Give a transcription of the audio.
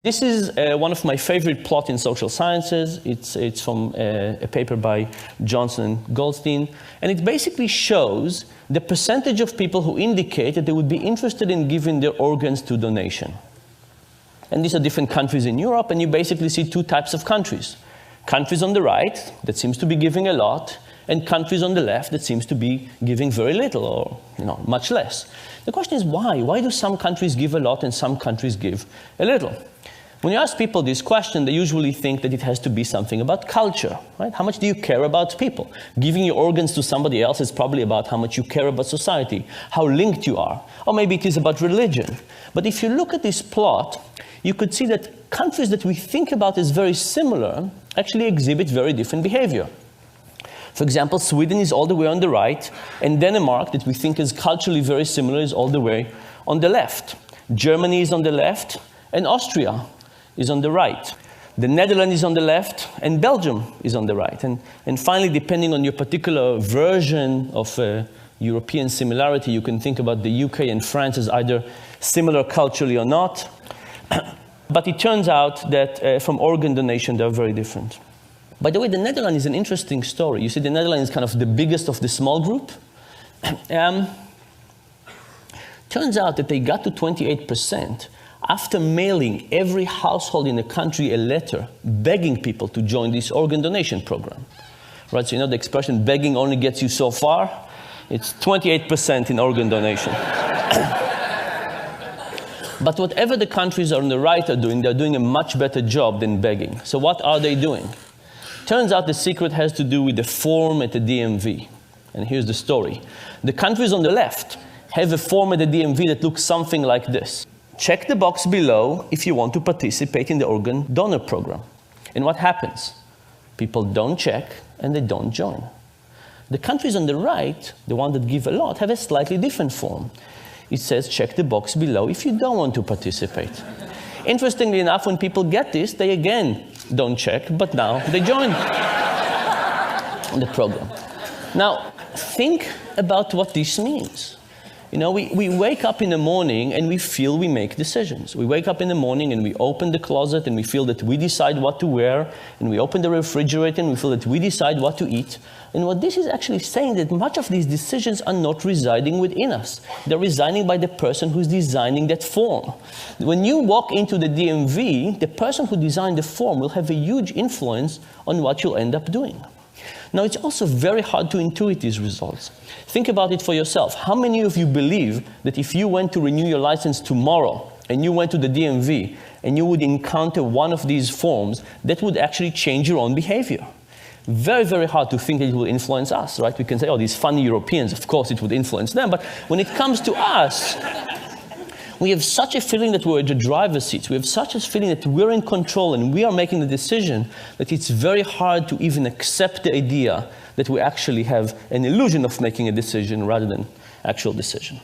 This is one of my favorite plots in social sciences. It's from a paper by Johnson and Goldstein. And it basically shows the percentage of people who indicate that they would be interested in giving their organs to donation. And these are different countries in Europe, and you basically see two types of countries. Countries on the right that seems to be giving a lot, and countries on the left that seems to be giving very little, or much less. The question is why? Why do some countries give a lot and some countries give a little? When you ask people this question, they usually think that it has to be something about culture, right? How much do you care about people? Giving your organs to somebody else is probably about how much you care about society, how linked you are, or maybe it is about religion. But if you look at this plot, you could see that countries that we think about as very similar actually exhibit very different behavior. For example, Sweden is all the way on the right, and Denmark, that we think is culturally very similar, is all the way on the left. Germany is on the left, and Austria is on the right. The Netherlands is on the left, and Belgium is on the right. And finally, depending on your particular version of European similarity, you can think about the UK and France as either similar culturally or not. But it turns out that from organ donation, they're very different. By the way, the Netherlands is an interesting story. You see, the Netherlands is kind of the biggest of the small group. Turns out that they got to 28% after mailing every household in the country a letter begging people to join this organ donation program. Right, so you know the expression, begging only gets you so far? It's 28% in organ donation. But whatever the countries on the right are doing, they're doing a much better job than begging. So what are they doing? Turns out the secret has to do with the form at the DMV. And here's the story. The countries on the left have a form at the DMV that looks something like this. Check the box below if you want to participate in the organ donor program. And what happens? People don't check and they don't join. The countries on the right, the ones that give a lot, have a slightly different form. It says, check the box below if you don't want to participate. Interestingly enough, when people get this, they again don't check, but now they join the program. Now, think about what this means. You know, we wake up in the morning and we feel we make decisions. We wake up in the morning and we open the closet and we feel that we decide what to wear, and we open the refrigerator and we feel that we decide what to eat. And what this is actually saying that much of these decisions are not residing within us. They're residing by the person who's designing that form. When you walk into the DMV, the person who designed the form will have a huge influence on what you'll end up doing. Now, it's also very hard to intuit these results. Think about it for yourself. How many of you believe that if you went to renew your license tomorrow and you went to the DMV and you would encounter one of these forms, that would actually change your own behavior? Very, very hard to think that it will influence us, right? We can say, oh, these funny Europeans, of course it would influence them. But when it comes to us, we have such a feeling that we're at the driver's seat. We have such a feeling that we're in control and we are making the decision that it's very hard to even accept the idea that we actually have an illusion of making a decision rather than actual decision.